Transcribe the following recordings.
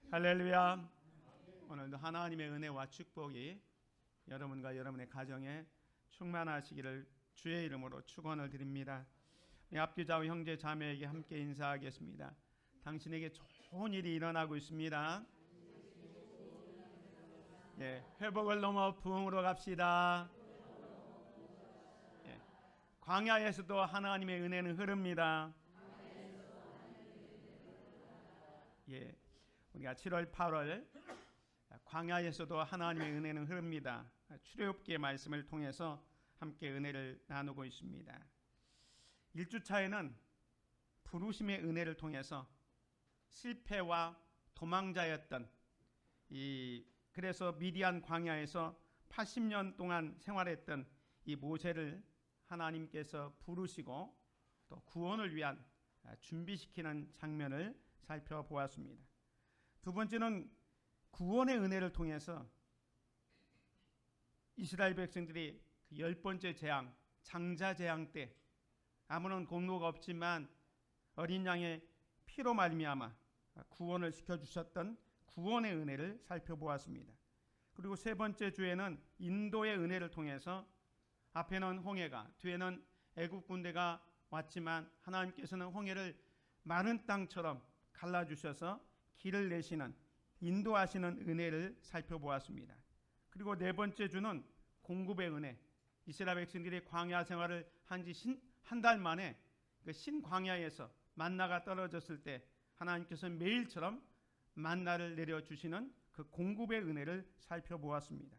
할렐루야. 오늘도 하나님의 은혜와 축복이 여러분과 여러분의 가정에 충만하시기를 주의 이름으로 축원을 드립니다. 앞뒤좌우 형제 자매에게 함께 인사하겠습니다. 당신에게 좋은 일이 일어나고 있습니다. 회복을 넘어 부흥으로 갑시다. 광야에서도 하나님의 은혜는 흐릅니다. 우리가 7월 8월 광야에서도 하나님의 은혜는 흐릅니다. 출애굽기의 말씀을 통해서 함께 은혜를 나누고 있습니다. 1주차에는 부르심의 은혜를 통해서 실패와 도망자였던 그래서 미디안 광야에서 80년 동안 생활했던 이 모세를 하나님께서 부르시고 또 구원을 위한 준비시키는 장면을 살펴보았습니다. 두 번째는 구원의 은혜를 통해서 이스라엘 백성들이 그 10번째 재앙, 장자 재앙 때 아무런 공로가 없지만 어린 양의 피로 말미암아 구원을 시켜주셨던 구원의 은혜를 살펴보았습니다. 그리고 세 번째 주에는 인도의 은혜를 통해서 앞에는 홍해가, 뒤에는 애국 군대가 왔지만 하나님께서는 홍해를 마른 땅처럼 갈라주셔서 길을 내시는 인도하시는 은혜를 살펴보았습니다. 그리고 네 번째 주는 공급의 은혜, 이스라엘 백성들이 광야 생활을 한 지 한 달 만에 그 신광야에서 만나가 떨어졌을 때 하나님께서 매일처럼 만나를 내려주시는 그 공급의 은혜를 살펴보았습니다.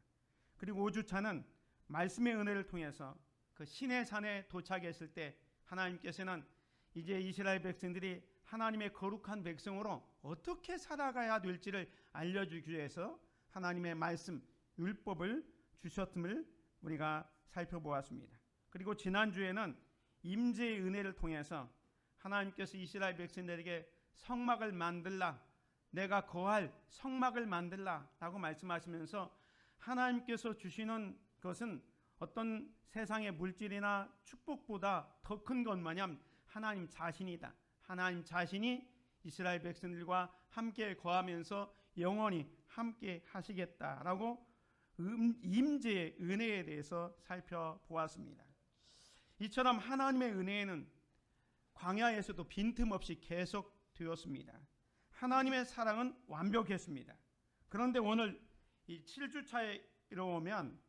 그리고 5주차는 말씀의 은혜를 통해서 그 시내산에 도착했을 때 하나님께서는 이제 이스라엘 백성들이 하나님의 거룩한 백성으로 어떻게 살아가야 될지를 알려주기 위해서 하나님의 말씀, 율법을 주셨음을 우리가 살펴보았습니다. 그리고 지난주에는 임재의 은혜를 통해서 하나님께서 이스라엘 백성들에게 성막을 만들라, 내가 거할 성막을 만들라 라고 말씀하시면서 하나님께서 주시는 것은 어떤 세상의 물질이나 축복보다 더 큰 것 마냥 하나님 자신이다. 하나님 자신이 이스라엘 백성들과 함께 거하면서 영원히 함께 하시겠다라고 임재의 은혜에 대해서 살펴보았습니다. 이처럼 하나님의 은혜는 광야에서도 빈틈없이 계속되었습니다. 하나님의 사랑은 완벽했습니다. 그런데 오늘 이 7주차에 이르면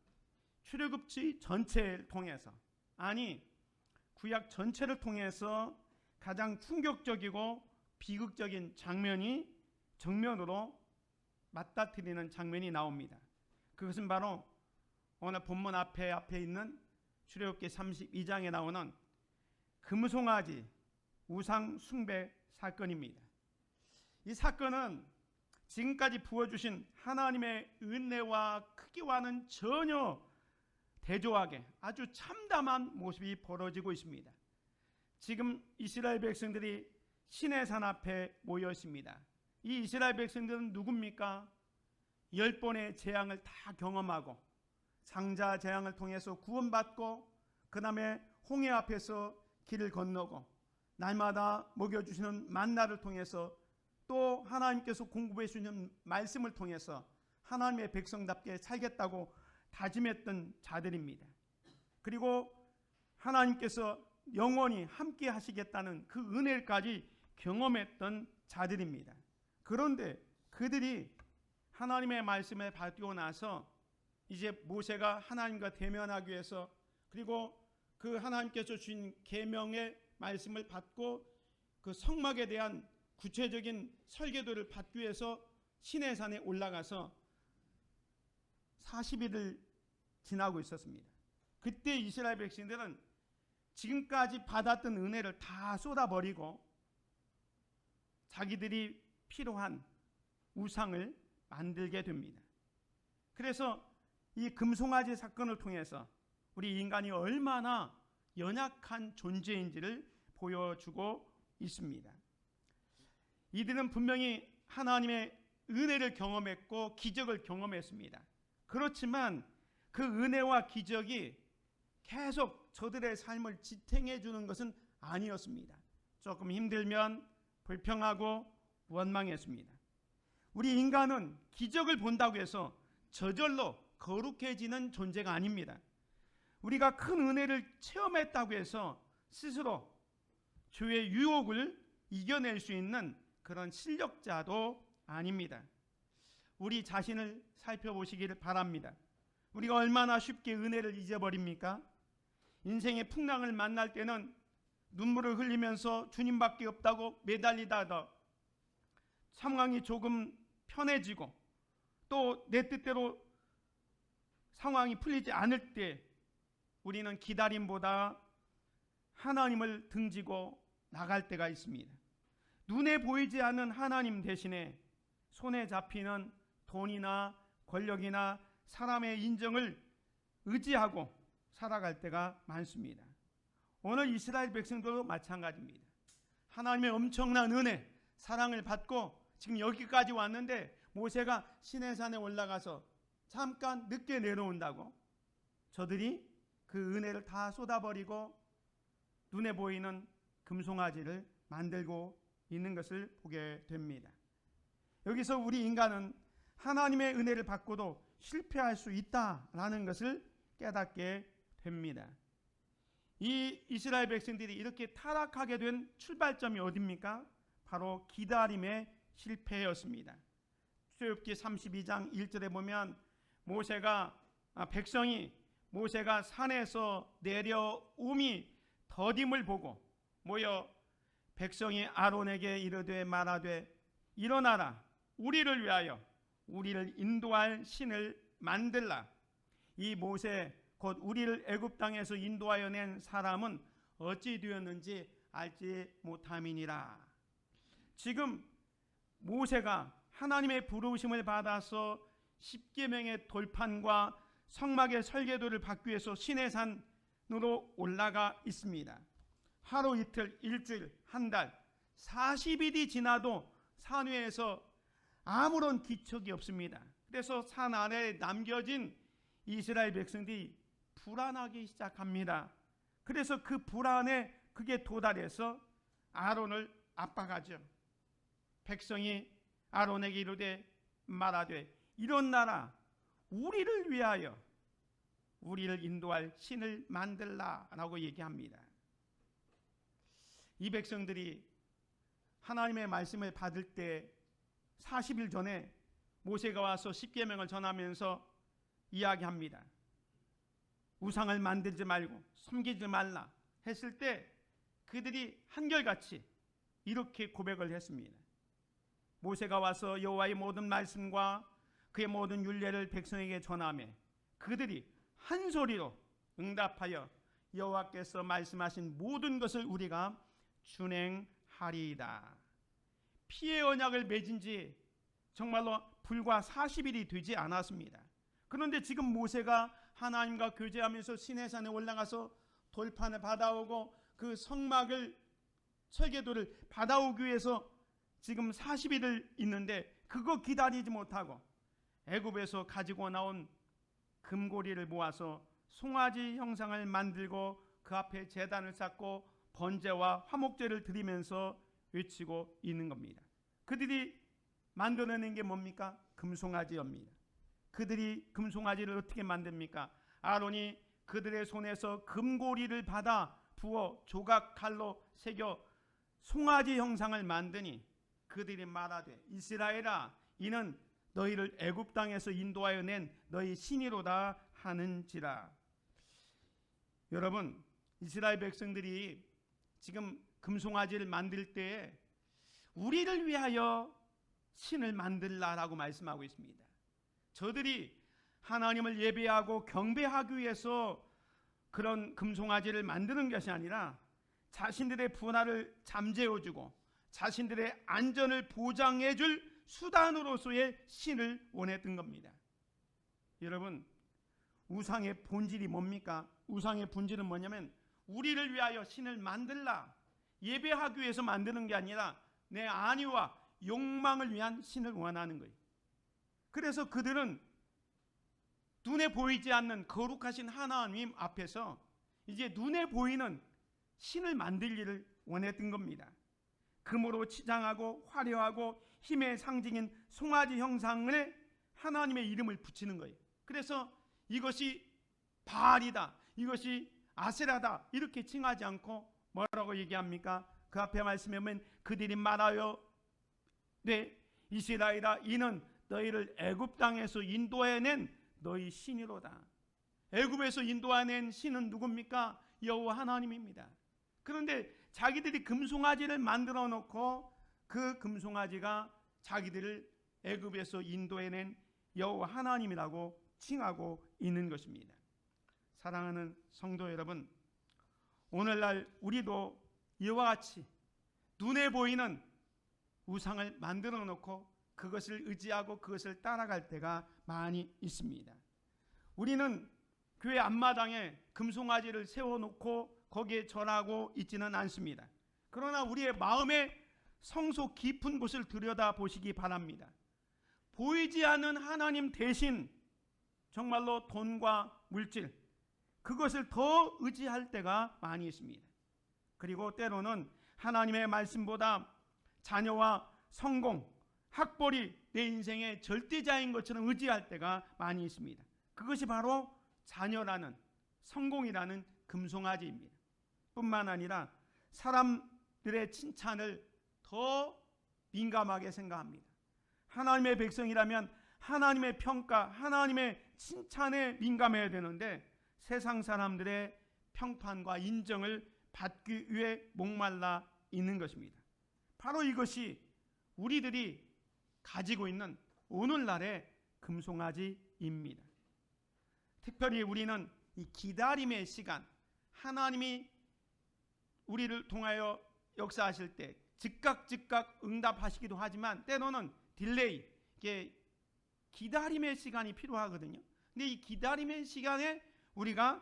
출애굽기 전체를 통해서, 아니 구약 전체를 통해서 가장 충격적이고 비극적인 장면이 정면으로 맞닥뜨리는 장면이 나옵니다. 그것은 바로 오늘 본문 앞에 있는 출애굽기 32장에 나오는 금송아지 우상 숭배 사건입니다. 이 사건은 지금까지 부어주신 하나님의 은혜와 크기와는 전혀 대조하게 아주 참담한 모습이 벌어지고 있습니다. 지금 이스라엘 백성들이 시내산 앞에 모여 있습니다. 이 이스라엘 백성들은 누굽니까? 10번의 재앙을 다 경험하고 장자 재앙을 통해서 구원받고 그 다음에 홍해 앞에서 길을 건너고 날마다 먹여주시는 만나를 통해서 또 하나님께서 공급해 주시는 말씀을 통해서 하나님의 백성답게 살겠다고 다짐했던 자들입니다. 그리고 하나님께서 영원히 함께 하시겠다는 그 은혜까지 경험했던 자들입니다. 그런데 그들이 하나님의 말씀을 받고 나서 이제 모세가 하나님과 대면하기 위해서 그리고 그 하나님께서 주신 계명의 말씀을 받고 그 성막에 대한 구체적인 설계도를 받기 위해서 시내산에 올라가서 40일을 지나고 있었습니다. 그때 이스라엘 백성들은 지금까지 받았던 은혜를 다 쏟아버리고 자기들이 필요한 우상을 만들게 됩니다. 그래서 이 금송아지 사건을 통해서 우리 인간이 얼마나 연약한 존재인지를 보여주고 있습니다. 이들은 분명히 하나님의 은혜를 경험했고 기적을 경험했습니다. 그렇지만 그 은혜와 기적이 계속 저들의 삶을 지탱해 주는 것은 아니었습니다. 조금 힘들면 불평하고 원망했습니다. 우리 인간은 기적을 본다고 해서 저절로 거룩해지는 존재가 아닙니다. 우리가 큰 은혜를 체험했다고 해서 스스로 죄의 유혹을 이겨낼 수 있는 그런 실력자도 아닙니다. 우리 자신을 살펴보시기를 바랍니다. 우리가 얼마나 쉽게 은혜를 잊어버립니까? 인생의 풍랑을 만날 때는 눈물을 흘리면서 주님밖에 없다고 매달리다가 상황이 조금 편해지고 또 내 뜻대로 상황이 풀리지 않을 때 우리는 기다림보다 하나님을 등지고 나갈 때가 있습니다. 눈에 보이지 않는 하나님 대신에 손에 잡히는 돈이나 권력이나 사람의 인정을 의지하고 살아갈 때가 많습니다. 오늘 이스라엘 백성들도 마찬가지입니다. 하나님의 엄청난 은혜, 사랑을 받고 지금 여기까지 왔는데 모세가 시내산에 올라가서 잠깐 늦게 내려온다고 저들이 그 은혜를 다 쏟아버리고 눈에 보이는 금송아지를 만들고 있는 것을 보게 됩니다. 여기서 우리 인간은 하나님의 은혜를 받고도 실패할 수 있다라는 것을 깨닫게 됩니다. 이 이스라엘 백성들이 이렇게 타락하게 된 출발점이 어디입니까? 바로 기다림의 실패였습니다. 출애굽기 32장 1절에 보면 백성이 모세가 산에서 내려옴이 더딤을 보고 모여 백성이 아론에게 이르되 말하되 일어나라 우리를 위하여 우리를 인도할 신을 만들라. 이 모세 곧 우리를 애굽 땅에서 인도하여 낸 사람은 어찌 되었는지 알지 못함이니라. 지금 모세가 하나님의 부르심을 받아서 십계명의 돌판과 성막의 설계도를 받기 위해서 시내산으로 올라가 있습니다. 하루 이틀 일주일 한 달 40일이 지나도 산 위에서 아무런 기척이 없습니다. 그래서 산 아래에 남겨진 이스라엘 백성들이 불안하기 시작합니다. 그래서 그 불안에 그게 도달해서 아론을 압박하죠. 백성이 아론에게 이르되 말하되 일어나라 우리를 위하여 우리를 인도할 신을 만들라라고 얘기합니다. 이 백성들이 하나님의 말씀을 받을 때 40일 전에 모세가 와서 십계명을 전하면서 이야기합니다. 우상을 만들지 말고 섬기지 말라 했을 때 그들이 한결같이 이렇게 고백을 했습니다. 모세가 와서 여호와의 모든 말씀과 그의 모든 율례를 백성에게 전하며 그들이 한 소리로 응답하여 여호와께서 말씀하신 모든 것을 우리가 준행하리이다. 피의 언약을 맺은 지 정말로 불과 40일이 되지 않았습니다. 그런데 지금 모세가 하나님과 교제하면서 시내산에 올라가서 돌판을 받아오고 그 성막을 설계도를 받아오기 위해서 지금 40일을 있는데 그거 기다리지 못하고 애굽에서 가지고 나온 금고리를 모아서 송아지 형상을 만들고 그 앞에 제단을 쌓고 번제와 화목제를 드리면서 외치고 있는 겁니다. 그들이 만들어낸 게 뭡니까? 금송아지입니다. 그들이 금송아지를 어떻게 만듭니까? 아론이 그들의 손에서 금고리를 받아 부어 조각 칼로 새겨 송아지 형상을 만드니 그들이 말하되 이스라엘아 이는 너희를 애굽 땅에서 인도하여 낸 너희 신이로다 하는지라. 여러분, 이스라엘 백성들이 지금 금송아지를 만들 때 우리를 위하여 신을 만들라라고 말씀하고 있습니다. 저들이 하나님을 예배하고 경배하기 위해서 그런 금송아지를 만드는 것이 아니라 자신들의 분할을 잠재워주고 자신들의 안전을 보장해줄 수단으로서의 신을 원했던 겁니다. 여러분, 우상의 본질이 뭡니까? 우상의 본질은 뭐냐면 우리를 위하여 신을 만들라, 예배하기 위해서 만드는 게 아니라 내 안위와 욕망을 위한 신을 원하는 거예요. 그래서 그들은 눈에 보이지 않는 거룩하신 하나님 앞에서 이제 눈에 보이는 신을 만들 일을 원했던 겁니다. 금으로 치장하고 화려하고 힘의 상징인 송아지 형상을 하나님의 이름을 붙이는 거예요. 그래서 이것이 바알이다, 이것이 아세라다 이렇게 칭하지 않고 뭐라고 얘기합니까? 그 앞에 말씀에 보면 그들이 말하여 네 이스라엘아 이는 너희를 애굽 땅에서 인도해낸 너희 신이로다. 애굽에서 인도해낸 신은 누굽니까? 여호와 하나님입니다. 그런데 자기들이 금송아지를 만들어 놓고 그 금송아지가 자기들을 애굽에서 인도해낸 여호와 하나님이라고 칭하고 있는 것입니다. 사랑하는 성도 여러분, 오늘날 우리도 이와 같이 눈에 보이는 우상을 만들어 놓고 그것을 의지하고 그것을 따라갈 때가 많이 있습니다. 우리는 교회 앞마당에 금송아지를 세워놓고 거기에 절하고 있지는 않습니다. 그러나 우리의 마음의 성소 깊은 곳을 들여다보시기 바랍니다. 보이지 않는 하나님 대신 정말로 돈과 물질, 그것을 더 의지할 때가 많이 있습니다. 그리고 때로는 하나님의 말씀보다 자녀와 성공, 학벌이 내 인생의 절대자인 것처럼 의지할 때가 많이 있습니다. 그것이 바로 자녀라는, 성공이라는 금송아지입니다. 뿐만 아니라 사람들의 칭찬을 더 민감하게 생각합니다. 하나님의 백성이라면 하나님의 평가, 하나님의 칭찬에 민감해야 되는데 세상 사람들의 평판과 인정을 받기 위해 목말라 있는 것입니다. 바로 이것이 우리들이 가지고 있는 오늘날의 금송아지입니다. 특별히 우리는 이 기다림의 시간, 하나님이 우리를 통하여 역사하실 때 즉각 응답하시기도 하지만 때로는 딜레이, 이게 기다림의 시간이 필요하거든요. 근데 이 기다림의 시간에 우리가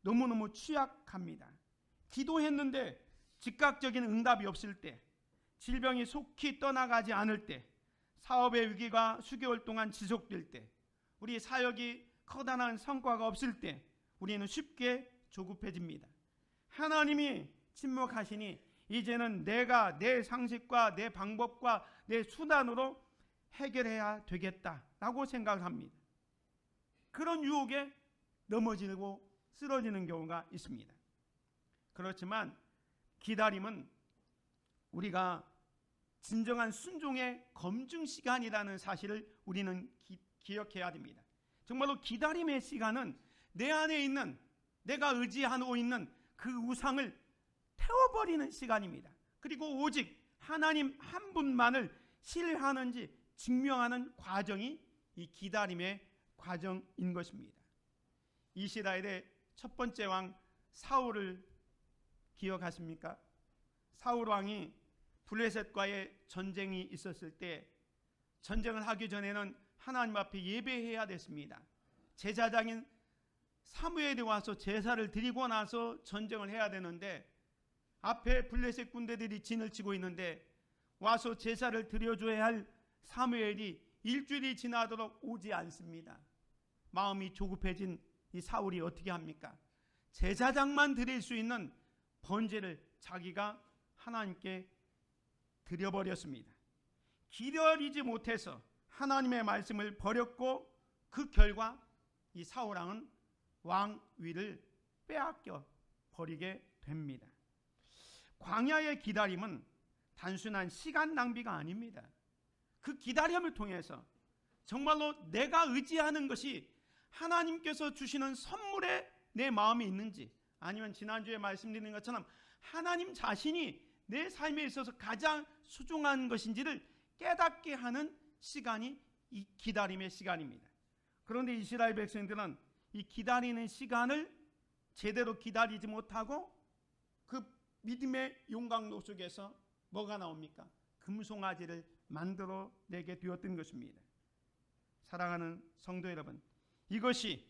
너무너무 취약합니다. 기도했는데 즉각적인 응답이 없을 때, 질병이 속히 떠나가지 않을 때, 사업의 위기가 수개월 동안 지속될 때, 우리 사역이 커다란 성과가 없을 때 우리는 쉽게 조급해집니다. 하나님이 침묵하시니 이제는 내가 내 상식과 내 방법과 내 수단으로 해결해야 되겠다라고 생각합니다. 그런 유혹에 넘어지고 쓰러지는 경우가 있습니다. 그렇지만 기다림은 우리가 진정한 순종의 검증 시간이라는 사실을 우리는 기억해야 됩니다. 정말로 기다림의 시간은 내 안에 있는, 내가 의지하고 있는 그 우상을 태워버리는 시간입니다. 그리고 오직 하나님 한 분만을 신뢰하는지 증명하는 과정이 이 기다림의 과정인 것입니다. 이스라엘의 첫 번째 왕 사울을 기억하십니까? 사울 왕이 블레셋과의 전쟁이 있었을 때 전쟁을 하기 전에는 하나님 앞에 예배해야 됐습니다. 제사장인 사무엘이 와서 제사를 드리고 나서 전쟁을 해야 되는데 앞에 블레셋 군대들이 진을 치고 있는데 와서 제사를 드려줘야 할 사무엘이 일주일이 지나도록 오지 않습니다. 마음이 조급해진 이 사울이 어떻게 합니까? 제사장만 드릴 수 있는 번제를 자기가 하나님께 드려버렸습니다. 기다리지 못해서 하나님의 말씀을 버렸고 그 결과 이 사울왕은 왕위를 빼앗겨 버리게 됩니다. 광야의 기다림은 단순한 시간 낭비가 아닙니다. 그 기다림을 통해서 정말로 내가 의지하는 것이 하나님께서 주시는 선물에 내 마음이 있는지, 아니면 지난주에 말씀드린 것처럼 하나님 자신이 내 삶에 있어서 가장 소중한 것인지를 깨닫게 하는 시간이 이 기다림의 시간입니다. 그런데 이스라엘 백성들은 이 기다리는 시간을 제대로 기다리지 못하고 그 믿음의 용광로 속에서 뭐가 나옵니까? 금송아지를 만들어내게 되었던 것입니다. 사랑하는 성도 여러분, 이것이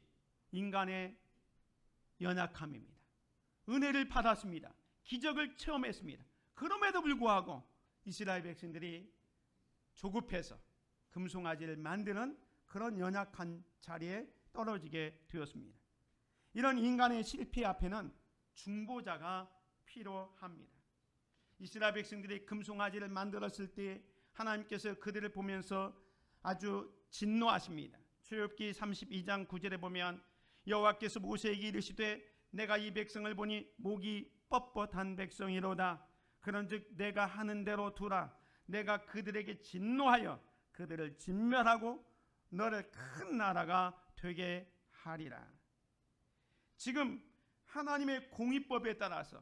인간의 연약함입니다. 은혜를 받았습니다. 기적을 체험했습니다. 그럼에도 불구하고 이스라엘 백성들이 조급해서 금송아지를 만드는 그런 연약한 자리에 떨어지게 되었습니다. 이런 인간의 실패 앞에는 중보자가 필요합니다. 이스라엘 백성들이 금송아지를 만들었을 때 하나님께서 그들을 보면서 아주 진노하십니다. 출애굽기 32장 9절에 보면 여호와께서 모세에게 이르시되 내가 이 백성을 보니 목이 뻣뻣한 백성이로다. 그런즉 내가 하는 대로 두라. 내가 그들에게 진노하여 그들을 진멸하고 너를 큰 나라가 되게 하리라. 지금 하나님의 공의법에 따라서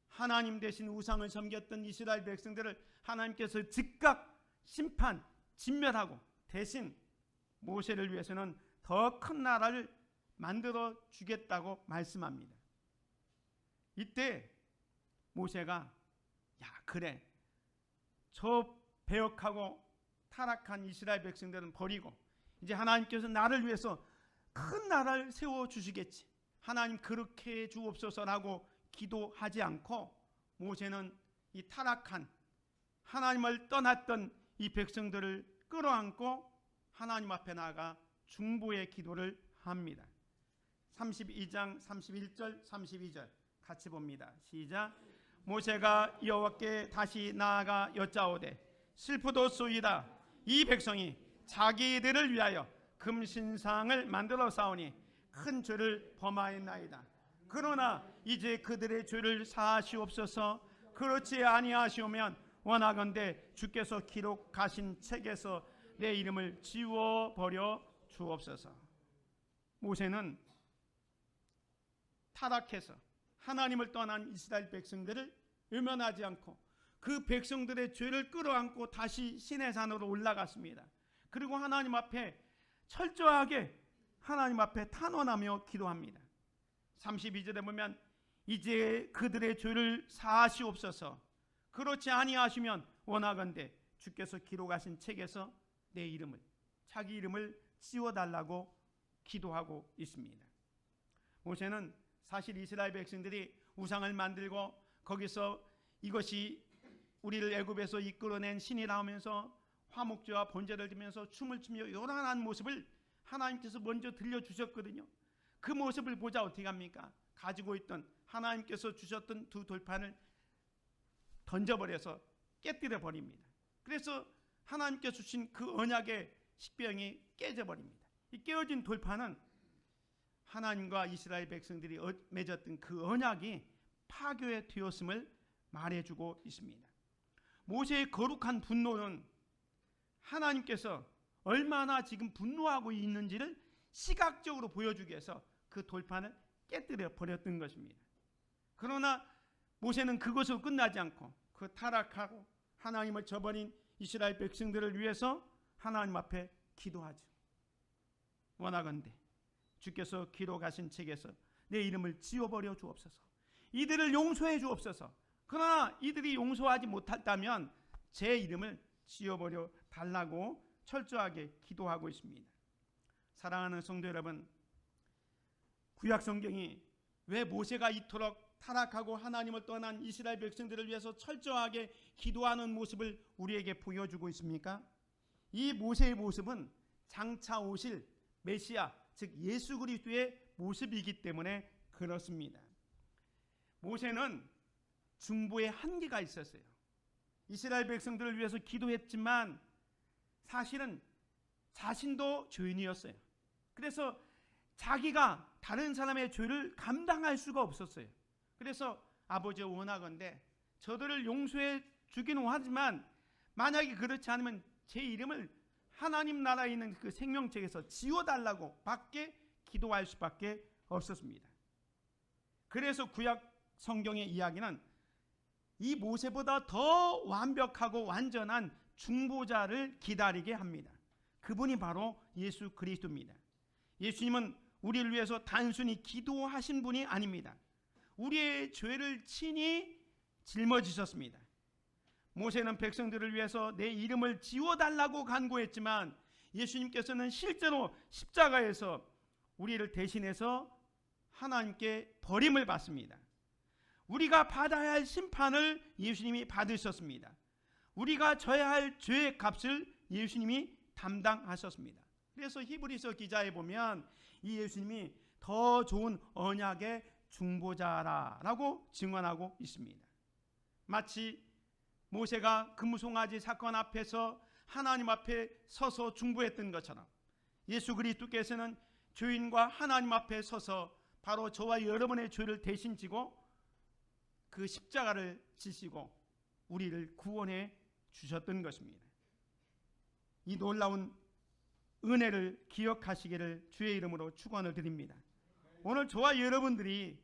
하나님 대신 우상을 섬겼던 이스라엘 백성들을 하나님께서 즉각 심판, 진멸하고 대신 모세를 위해서는 더 큰 나라를 만들어 주겠다고 말씀합니다. 이때 모세가 그래, 저 배역하고 타락한 이스라엘 백성들은 버리고 이제 하나님께서 나를 위해서 큰 나라를 세워주시겠지, 하나님 그렇게 해 주옵소서라고 기도하지 않고 모세는 이 타락한 하나님을 떠났던 이 백성들을 끌어안고 하나님 앞에 나아가 중보의 기도를 합니다. 32장 31절 32절 같이 봅니다. 시작. 모세가 여호와께 다시 나아가 여짜오되 슬프도소이다. 이 백성이 자기들을 위하여 금신상을 만들어 싸우니 큰 죄를 범하였나이다. 그러나 이제 그들의 죄를 사하시옵소서. 그렇지 아니하시오면 원하건대 주께서 기록하신 책에서 내 이름을 지워버려 주옵소서. 모세는 타락해서 하나님을 떠난 이스라엘 백성들을 외면하지 않고 그 백성들의 죄를 끌어안고 다시 시내산으로 올라갔습니다. 그리고 하나님 앞에 철저하게 하나님 앞에 탄원하며 기도합니다. 32절에 보면 이제 그들의 죄를 사하시옵소서. 그렇지 아니하시면 원하건대 주께서 기록하신 책에서 내 이름을, 자기 이름을 지워달라고 기도하고 있습니다. 모세는 사실 이스라엘 백성들이 우상을 만들고 거기서 이것이 우리를 애굽에서 이끌어낸 신이라 하면서 화목제와 번제를 드리면서 춤을 추며 요란한 모습을 하나님께서 먼저 들려주셨거든요. 그 모습을 보자 어떻게 합니까? 가지고 있던 하나님께서 주셨던 두 돌판을 던져버려서 깨뜨려 버립니다. 그래서 하나님께서 주신 그 언약의 식병이 깨져버립니다. 이 깨어진 돌판은 하나님과 이스라엘 백성들이 맺었던 그 언약이 파괴 되었음을 말해주고 있습니다. 모세의 거룩한 분노는 하나님께서 얼마나 지금 분노하고 있는지를 시각적으로 보여주기 위해서 그 돌판을 깨뜨려 버렸던 것입니다. 그러나 모세는 그것으로 끝나지 않고 그 타락하고 하나님을 저버린 이스라엘 백성들을 위해서 하나님 앞에 기도하죠. 원하건대 주께서 기록하신 책에서 내 이름을 지워버려 주옵소서. 이들을 용서해 주옵소서. 그러나 이들이 용서하지 못했다면 제 이름을 지워버려 달라고 철저하게 기도하고 있습니다. 사랑하는 성도 여러분, 구약 성경이 왜 모세가 이토록 타락하고 하나님을 떠난 이스라엘 백성들을 위해서 철저하게 기도하는 모습을 우리에게 보여주고 있습니까? 이 모세의 모습은 장차 오실 메시아, 즉 예수 그리스도의 모습이기 때문에 그렇습니다. 모세는 중보의 한계가 있었어요. 이스라엘 백성들을 위해서 기도했지만 사실은 자신도 죄인이었어요. 그래서 자기가 다른 사람의 죄를 감당할 수가 없었어요. 그래서 아버지 원하건대 저들을 용서해 주기는 하지만 만약에 그렇지 않으면 제 이름을 하나님 나라에 있는 그 생명책에서 지워달라고 밖에 기도할 수밖에 없었습니다. 그래서 구약 성경의 이야기는 이 모세보다 더 완벽하고 완전한 중보자를 기다리게 합니다. 그분이 바로 예수 그리스도입니다. 예수님은 우리를 위해서 단순히 기도하신 분이 아닙니다. 우리의 죄를 친히 짊어지셨습니다. 모세는 백성들을 위해서 내 이름을 지워달라고 간구했지만 예수님께서는 실제로 십자가에서 우리를 대신해서 하나님께 버림을 받습니다. 우리가 받아야 할 심판을 예수님이 받으셨습니다. 우리가 져야 할 죄의 값을 예수님이 담당하셨습니다. 그래서 히브리서 기자에 보면 이 예수님이 더 좋은 언약의 중보자라고 증언하고 있습니다. 마치 모세가 금송아지 사건 앞에서 하나님 앞에 서서 중보했던 것처럼 예수 그리스도께서는 죄인과 하나님 앞에 서서 바로 저와 여러분의 죄를 대신 지고 그 십자가를 지시고 우리를 구원해 주셨던 것입니다. 이 놀라운 은혜를 기억하시기를 주의 이름으로 축원을 드립니다. 오늘 저와 여러분들이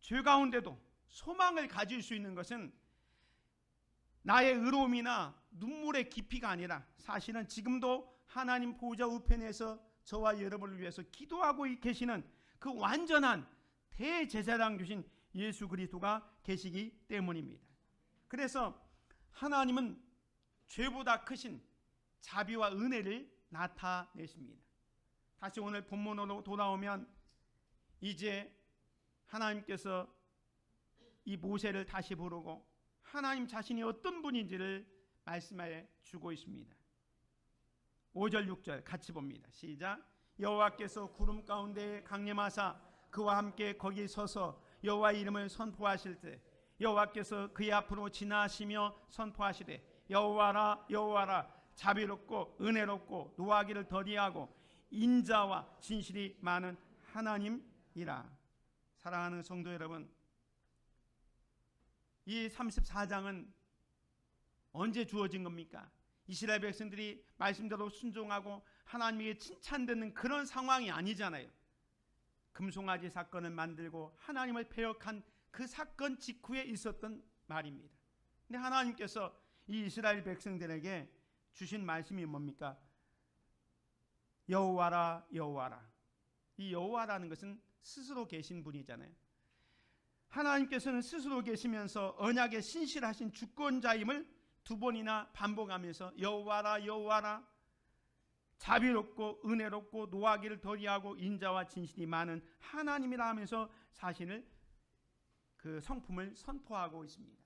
죄 가운데도 소망을 가질 수 있는 것은 나의 의로움이나 눈물의 깊이가 아니라 사실은 지금도 하나님 보호자 우편에서 저와 여러분을 위해서 기도하고 계시는 그 완전한 대제사장 주신 예수 그리스도가 계시기 때문입니다. 그래서 하나님은 죄보다 크신 자비와 은혜를 나타내십니다. 다시 오늘 본문으로 돌아오면 이제 하나님께서 이 모세를 다시 부르고 하나님 자신이 어떤 분인지를 말씀해 주고 있습니다. 5절 6절 같이 봅니다. 시작. 여호와께서 구름 가운데 강림하사 그와 함께 거기 서서 여호와의 이름을 선포하실 때 여호와께서 그의 앞으로 지나시며 선포하시되 여호와라 여호와라 자비롭고 은혜롭고 노하기를 더디하고 인자와 진실이 많은 하나님이라. 사랑하는 성도 여러분, 이 34장은 언제 주어진 겁니까? 이스라엘 백성들이 말씀대로 순종하고 하나님에게 칭찬되는 그런 상황이 아니잖아요. 금송아지 사건을 만들고 하나님을 배역한 그 사건 직후에 있었던 말입니다. 근데 하나님께서 이 이스라엘 백성들에게 주신 말씀이 뭡니까? 여호와라 여호와라. 이 여호와라는 것은 스스로 계신 분이잖아요. 하나님께서는 스스로 계시면서 언약에 신실하신 주권자임을 두 번이나 반복하면서 여호와라 여호와라 자비롭고 은혜롭고 노하기를 더디하고 인자와 진실이 많은 하나님이라 하면서 자신을 그 성품을 선포하고 있습니다.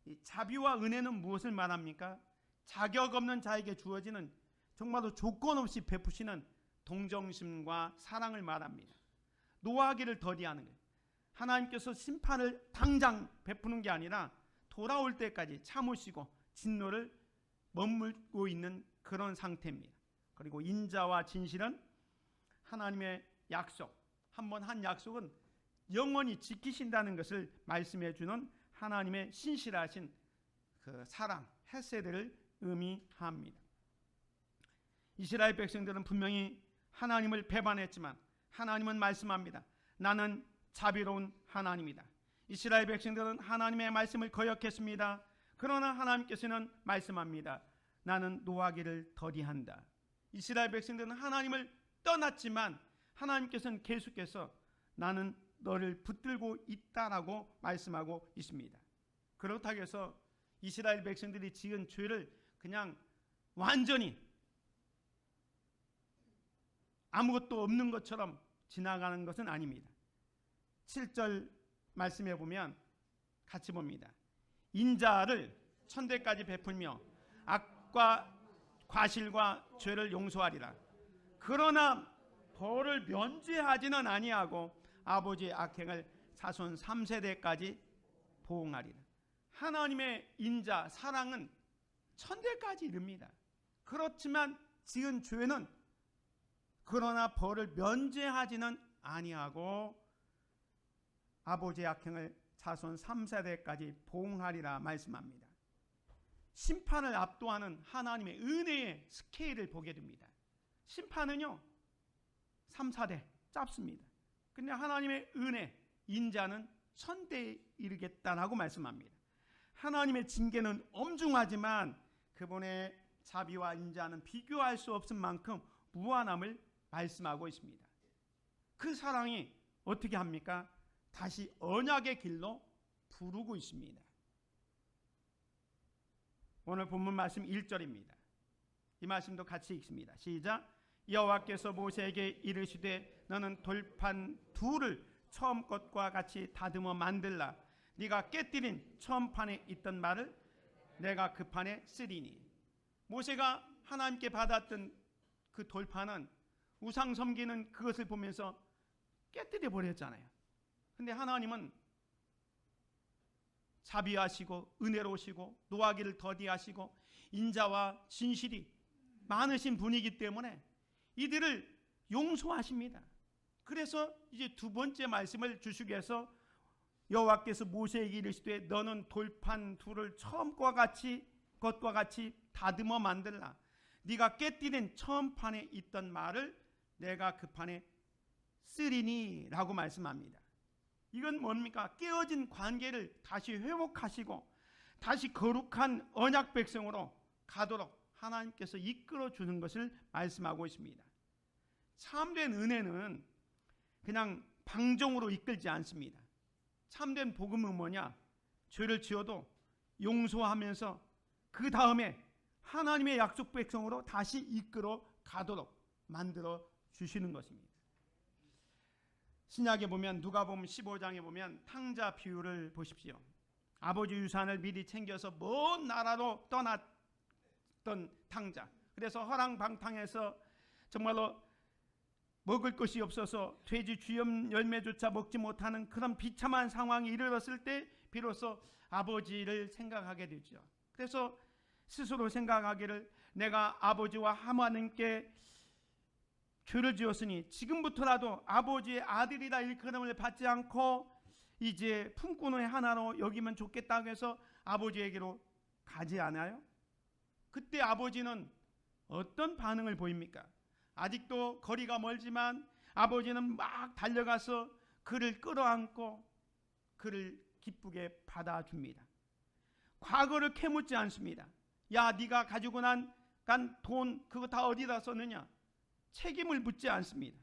이 자비와 은혜는 무엇을 말합니까? 자격 없는 자에게 주어지는 정말로 조건 없이 베푸시는 동정심과 사랑을 말합니다. 노하기를 더디하는 거예요. 하나님께서 심판을 당장 베푸는 게 아니라 돌아올 때까지 참으시고 진노를 머물고 있는 그런 상태입니다. 그리고 인자와 진실은 하나님의 약속, 한번 한 약속은 영원히 지키신다는 것을 말씀해 주는 하나님의 신실하신 그 사랑, 헤세드를 의미합니다. 이스라엘 백성들은 분명히 하나님을 배반했지만 하나님은 말씀합니다. 나는 자비로운 하나님이다. 이스라엘 백성들은 하나님의 말씀을 거역했습니다. 그러나 하나님께서는 말씀합니다. 나는 노하기를 더디한다. 이스라엘 백성들은 하나님을 떠났지만 하나님께서는 계속해서 나는 너를 붙들고 있다라고 말씀하고 있습니다. 그렇다고 해서 이스라엘 백성들이 지은 죄를 그냥 완전히 아무것도 없는 것처럼 지나가는 것은 아닙니다. 7절 말씀해 보면 같이 봅니다. 인자를 천대까지 베풀며 악과 과실과 죄를 용서하리라. 그러나 벌을 면제하지는 아니하고 아버지의 악행을 자손 3세대까지 보응하리라. 하나님의 인자 사랑은 천대까지 이릅니다. 그렇지만 지은 죄는 그러나 벌을 면제하지는 아니하고 아버지의 악행을 자손 3세대까지 보응하리라 말씀합니다. 심판을 압도하는 하나님의 은혜의 스케일을 보게 됩니다. 심판은요 3, 4대 짧습니다. 근데 하나님의 은혜, 인자는 천대에 이르겠다라고 말씀합니다. 하나님의 징계는 엄중하지만 그분의 자비와 인자는 비교할 수 없을 만큼 무한함을 말씀하고 있습니다. 그 사랑이 어떻게 합니까? 다시 언약의 길로 부르고 있습니다. 오늘 본문 말씀 1절입니다. 이 말씀도 같이 읽습니다. 시작. 여호와께서 모세에게 이르시되 너는 돌판 둘을 처음 것과 같이 다듬어 만들라. 네가 깨뜨린 처음 판에 있던 말을 내가 그 판에 쓰리니. 모세가 하나님께 받았던 그 돌판은 우상 섬기는 그것을 보면서 깨뜨려 버렸잖아요. 근데 하나님은 자비하시고 은혜로우시고 노하기를 더디하시고 인자와 진실이 많으신 분이기 때문에 이들을 용서하십니다. 그래서 이제 두 번째 말씀을 주시기 위해서 여호와께서 모세에게 이르시되 너는 돌판 둘을 것과 같이 다듬어 만들라. 네가 깨뜨린 처음 판에 있던 말을 내가 그 판에 쓰리니 라고 말씀합니다. 이건 뭡니까? 깨어진 관계를 다시 회복하시고 다시 거룩한 언약 백성으로 가도록 하나님께서 이끌어 주는 것을 말씀하고 있습니다. 참된 은혜는 그냥 방종으로 이끌지 않습니다. 참된 복음은 뭐냐? 죄를 지어도 용서하면서 그 다음에 하나님의 약속 백성으로 다시 이끌어 가도록 만들어 주시는 것입니다. 신약에 보면 누가복음 15장에 보면 탕자 비유를 보십시오. 아버지 유산을 미리 챙겨서 먼 나라로 떠났던 탕자. 그래서 허랑방탕해서 정말로 먹을 것이 없어서 돼지 쥐염 열매조차 먹지 못하는 그런 비참한 상황이 이르렀을 때 비로소 아버지를 생각하게 되죠. 그래서 스스로 생각하기를 내가 아버지와 하나님께 죄를 지었으니 지금부터라도 아버지의 아들이라 일컬음을 받지 않고 이제 품꾼의 하나로 여기면 좋겠다고 해서 아버지에게로 가지 않아요? 그때 아버지는 어떤 반응을 보입니까? 아직도 거리가 멀지만 아버지는 막 달려가서 그를 끌어안고 그를 기쁘게 받아줍니다. 과거를 캐묻지 않습니다. 야, 네가 가지고 간 돈 그거 다 어디다 썼느냐? 책임을 묻지 않습니다.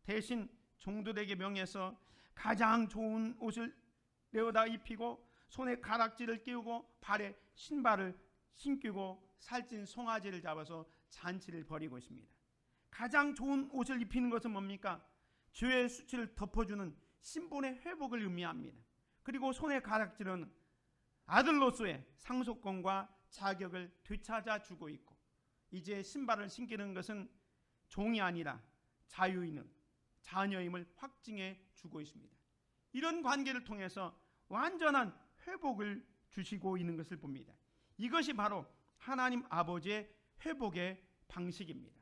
대신 종들에게 명해서 가장 좋은 옷을 내어다 입히고 손에 가락지를 끼우고 발에 신발을 신기고 살찐 송아지를 잡아서 잔치를 벌이고 있습니다. 가장 좋은 옷을 입히는 것은 뭡니까? 죄의 수치를 덮어주는 신분의 회복을 의미합니다. 그리고 손에 가락지는 아들로서의 상속권과 자격을 되찾아주고 있고 이제 신발을 신기는 것은 종이 아니라 자유인은 자녀임을 확증해 주고 있습니다. 이런 관계를 통해서 완전한 회복을 주시고 있는 것을 봅니다. 이것이 바로 하나님 아버지의 회복의 방식입니다.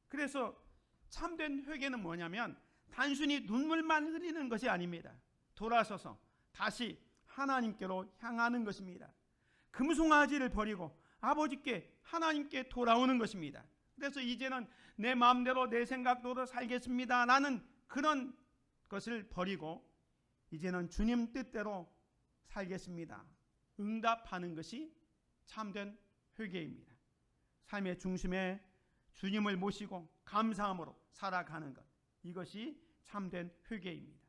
그래서 참된 회개는 뭐냐면 단순히 눈물만 흘리는 것이 아닙니다. 돌아서서 다시 하나님께로 향하는 것입니다. 금송아지를 버리고 아버지께 하나님께 돌아오는 것입니다. 그래서 이제는 내 마음대로 내 생각대로 살겠습니다 라는 그런 것을 버리고 이제는 주님 뜻대로 살겠습니다. 응답하는 것이 참된 회개입니다. 삶의 중심에 주님을 모시고 감사함으로 살아가는 것, 이것이 참된 회개입니다.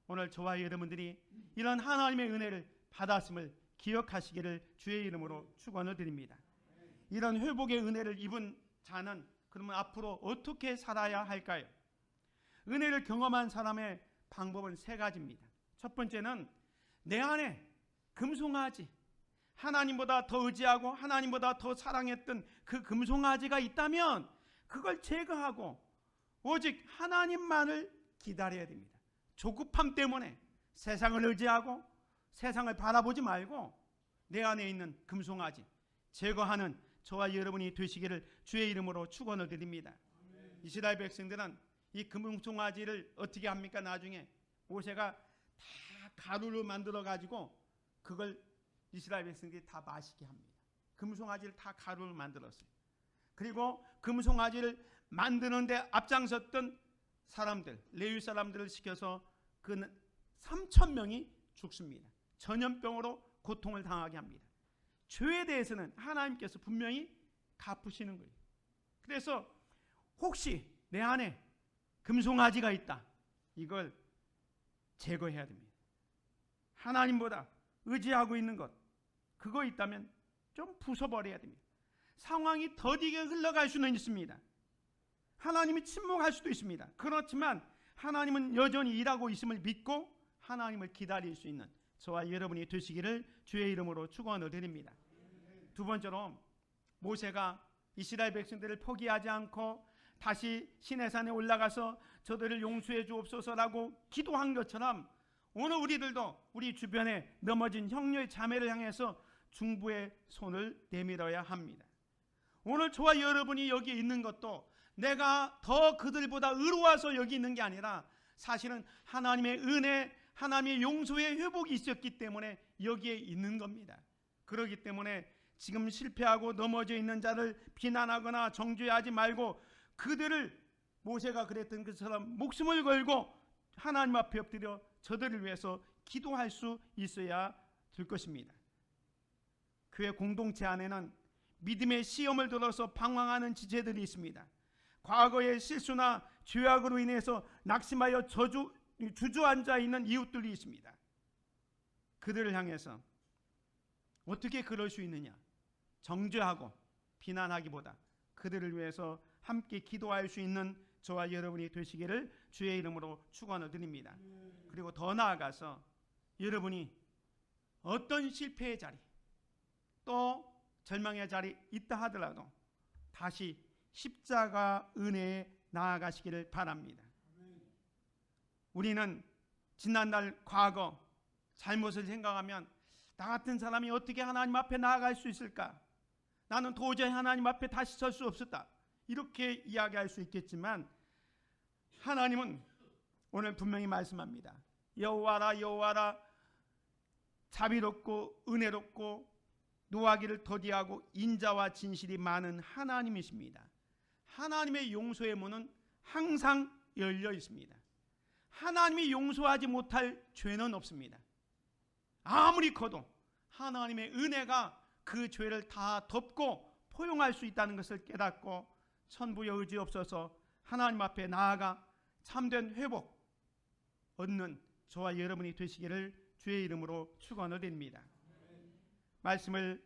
오늘 저와 여러분들이 이런 하나님의 은혜를 받았음을 기억하시기를 주의 이름으로 축원을 드립니다. 이런 회복의 은혜를 입은 자는 그러면 앞으로 어떻게 살아야 할까요? 은혜를 경험한 사람의 방법은 세 가지입니다. 첫 번째는 내 안에 금송아지, 하나님보다 더 의지하고 하나님보다 더 사랑했던 그 금송아지가 있다면 그걸 제거하고 오직 하나님만을 기다려야 됩니다. 조급함 때문에 세상을 의지하고 세상을 바라보지 말고 내 안에 있는 금송아지 제거하는 저와 여러분이 되시기를 주의 이름으로 축원을 드립니다. 이스라엘 백성들은 이 금송아지를 어떻게 합니까? 나중에 모세가 다 가루로 만들어 가지고 그걸 이스라엘 백성들이 다 마시게 합니다. 금송아지를 다 가루로 만들었어요. 그리고 금송아지를 만드는데 앞장섰던 사람들, 레위 사람들을 시켜서 그 3,000명이 죽습니다. 전염병으로 고통을 당하게 합니다. 죄에 대해서는 하나님께서 분명히 갚으시는 거예요. 그래서 혹시 내 안에 금송아지가 있다, 이걸 제거해야 됩니다. 하나님보다 의지하고 있는 것, 그거 있다면 좀 부숴버려야 됩니다. 상황이 더디게 흘러갈 수는 있습니다. 하나님이 침묵할 수도 있습니다. 그렇지만 하나님은 여전히 일하고 있음을 믿고 하나님을 기다릴 수 있는 저와 여러분이 되시기를 주의 이름으로 축원을 드립니다. 두 번째로 모세가 이스라엘 백성들을 포기하지 않고 다시 시내산에 올라가서 저들을 용서해 주옵소서라고 기도한 것처럼 오늘 우리들도 우리 주변에 넘어진 형제 자매를 향해서 중보의 손을 내밀어야 합니다. 오늘 저와 여러분이 여기 있는 것도 내가 더 그들보다 의로워서 여기 있는 게 아니라 사실은 하나님의 은혜, 하나님의 용서의 회복이 있었기 때문에 여기에 있는 겁니다. 그렇기 때문에 지금 실패하고 넘어져 있는 자를 비난하거나 정죄하지 말고 그들을 모세가 그랬던 것처럼 목숨을 걸고 하나님 앞에 엎드려 저들을 위해서 기도할 수 있어야 될 것입니다. 교회 공동체 안에는 믿음의 시험을 들어서 방황하는 지체들이 있습니다. 과거의 실수나 죄악으로 인해서 낙심하여 주저앉아 있는 이웃들이 있습니다. 그들을 향해서 어떻게 그럴 수 있느냐? 정죄하고 비난하기보다 그들을 위해서 함께 기도할 수 있는 저와 여러분이 되시기를 주의 이름으로 축원을 드립니다. 그리고 더 나아가서 여러분이 어떤 실패의 자리 또 절망의 자리 있다 하더라도 다시 십자가 은혜에 나아가시기를 바랍니다. 우리는 지난날 과거 잘못을 생각하면 나 같은 사람이 어떻게 하나님 앞에 나아갈 수 있을까? 나는 도저히 하나님 앞에 다시 설 수 없었다. 이렇게 이야기할 수 있겠지만 하나님은 오늘 분명히 말씀합니다. 여호와라 여호와라 자비롭고 은혜롭고 노하기를 더디하고 인자와 진실이 많은 하나님이십니다. 하나님의 용서의 문은 항상 열려 있습니다. 하나님이 용서하지 못할 죄는 없습니다. 아무리 커도 하나님의 은혜가 그 죄를 다 덮고 포용할 수 있다는 것을 깨닫고 천부의 의지 없어서 하나님 앞에 나아가 참된 회복 얻는 저와 여러분이 되시기를 주의 이름으로 축원을 드립니다. 말씀을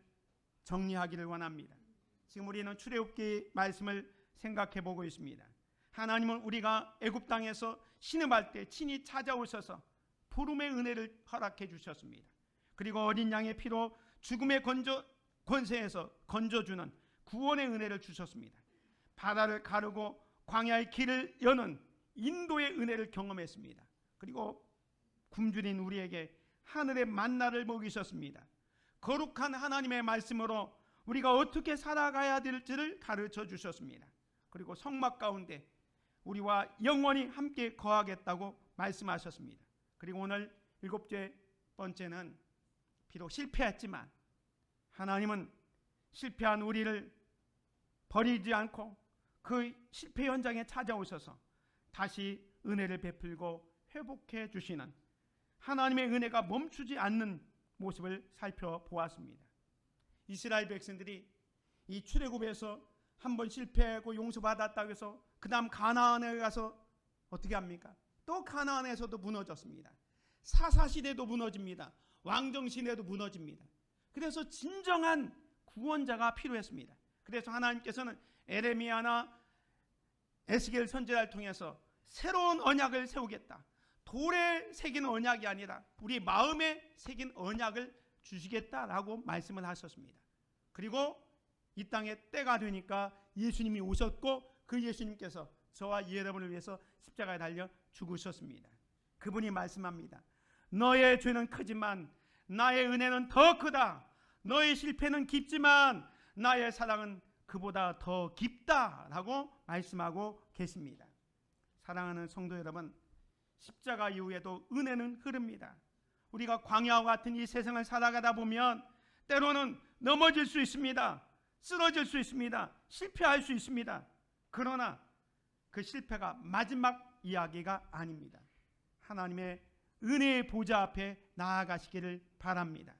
정리하기를 원합니다. 지금 우리는 출애굽기 말씀을 생각해 보고 있습니다. 하나님은 우리가 애굽 땅에서 신음할 때 친히 찾아오셔서 부름의 은혜를 허락해 주셨습니다. 그리고 어린 양의 피로 죽음의 권세에서 건져주는 구원의 은혜를 주셨습니다. 바다를 가르고 광야의 길을 여는 인도의 은혜를 경험했습니다. 그리고 굶주린 우리에게 하늘의 만나를 먹이셨습니다. 거룩한 하나님의 말씀으로 우리가 어떻게 살아가야 될지를 가르쳐 주셨습니다. 그리고 성막 가운데 우리와 영원히 함께 거하겠다고 말씀하셨습니다. 그리고 오늘 7번째는 비록 실패했지만 하나님은 실패한 우리를 버리지 않고 그 실패 현장에 찾아오셔서 다시 은혜를 베풀고 회복해 주시는 하나님의 은혜가 멈추지 않는 모습을 살펴보았습니다. 이스라엘 백성들이 이 출애굽에서 한번 실패하고 용서받았다고 해서 그 다음 가나안에 가서 어떻게 합니까? 또 가나안에서도 무너졌습니다. 사사시대도 무너집니다. 왕정시대도 무너집니다. 그래서 진정한 구원자가 필요했습니다. 그래서 하나님께서는 에레미야나 에스겔 선지자를 통해서 새로운 언약을 세우겠다. 돌에 새긴 언약이 아니라 우리 마음에 새긴 언약을 주시겠다라고 말씀을 하셨습니다. 그리고 이 땅에 때가 되니까 예수님이 오셨고 그 예수님께서 저와 여러분을 위해서 십자가에 달려 죽으셨습니다. 그분이 말씀합니다. 너의 죄는 크지만 나의 은혜는 더 크다. 너의 실패는 깊지만 나의 사랑은 그보다 더 깊다라고 말씀하고 계십니다. 사랑하는 성도 여러분, 십자가 이후에도 은혜는 흐릅니다. 우리가 광야와 같은 이 세상을 살아가다 보면 때로는 넘어질 수 있습니다. 쓰러질 수 있습니다. 실패할 수 있습니다. 그러나 그 실패가 마지막 이야기가 아닙니다. 하나님의 은혜의 보좌 앞에 나아가시기를 바랍니다.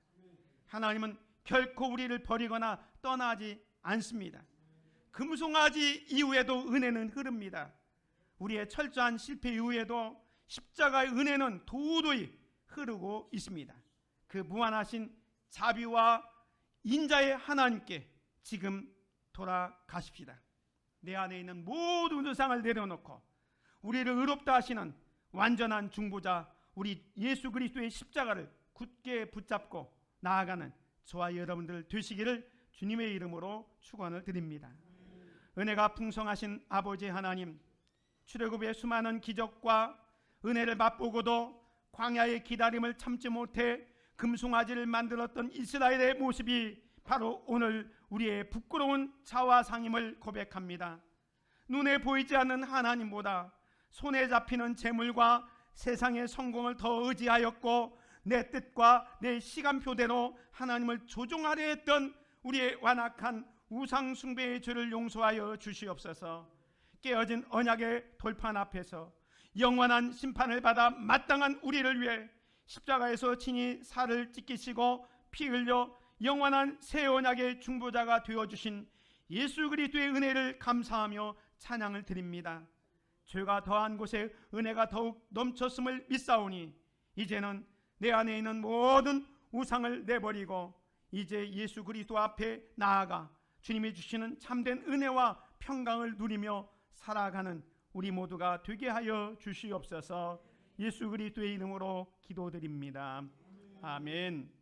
하나님은 결코 우리를 버리거나 떠나지 않습니다. 금송아지 이후에도 은혜는 흐릅니다. 우리의 철저한 실패 이후에도 십자가의 은혜는 도도히 흐르고 있습니다. 그 무한하신 자비와 인자의 하나님께 지금 돌아가십시다. 내 안에 있는 모든 우상을 내려놓고 우리를 의롭다 하시는 완전한 중보자 우리 예수 그리스도의 십자가를 굳게 붙잡고 나아가는 저와 여러분들 되시기를 주님의 이름으로 축원을 드립니다. 은혜가 풍성하신 아버지 하나님, 출애굽의 수많은 기적과 은혜를 맛보고도 광야의 기다림을 참지 못해 금송아지를 만들었던 이스라엘의 모습이 바로 오늘 우리의 부끄러운 자화상임을 고백합니다. 눈에 보이지 않는 하나님보다 손에 잡히는 재물과 세상의 성공을 더 의지하였고 내 뜻과 내 시간표대로 하나님을 조종하려 했던 우리의 완악한 우상 숭배의 죄를 용서하여 주시옵소서. 깨어진 언약의 돌판 앞에서 영원한 심판을 받아 마땅한 우리를 위해 십자가에서 친히 살을 찢기시고 피 흘려 영원한 새 언약의 중보자가 되어주신 예수 그리스도의 은혜를 감사하며 찬양을 드립니다. 죄가 더한 곳에 은혜가 더욱 넘쳤음을 믿사오니 이제는 내 안에 있는 모든 우상을 내버리고 이제 예수 그리스도 앞에 나아가 주님이 주시는 참된 은혜와 평강을 누리며 살아가는 우리 모두가 되게 하여 주시옵소서. 예수 그리스도의 이름으로 기도드립니다. 아멘.